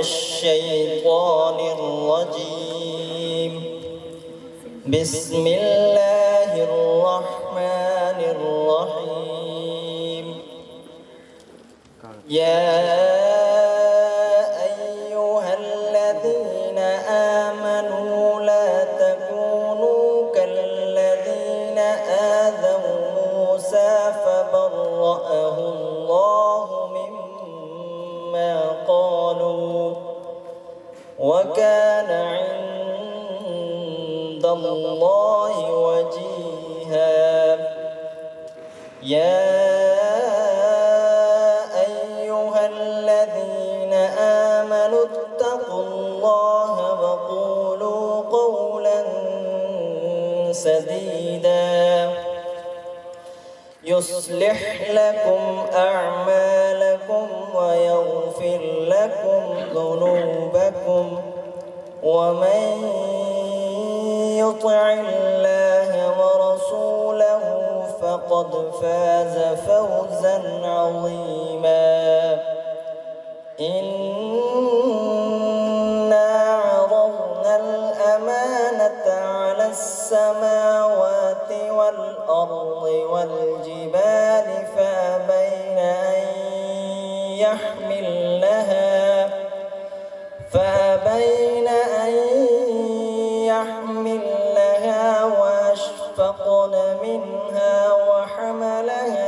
الشيطان الرجيم. بسم الله الرحمن الرحيم. يا أيها الذين آمنوا لا تكونوا كالذين آذوا موسى فبرأه الله مما قالوا وكان عند الله وجيها. يا أيها الذين آمنوا اتقوا الله وقولوا قولا سديدا يصلح لكم أعمالكم ويغفر لكم ذنوبكم ومن يطع الله ورسوله فقد فاز فوزا عظيما. إنا عرضنا الأمانة على السماوات والأرض والجبال فأبين أن يحملنها وأشفقن منها وحملها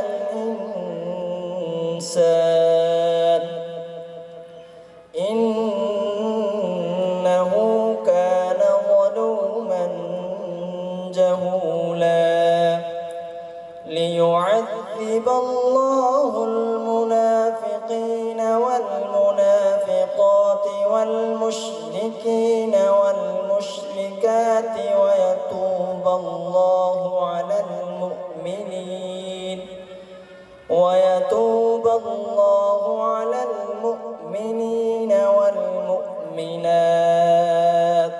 الإنسان إنه كان ظلوما جهولا. ليعذب الله المنافقين والمنافقات والمشركين والمشركات ويتوب الله على المؤمنين والمؤمنات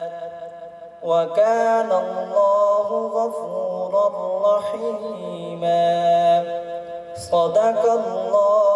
وكان الله غفورا رحيما. صدق الله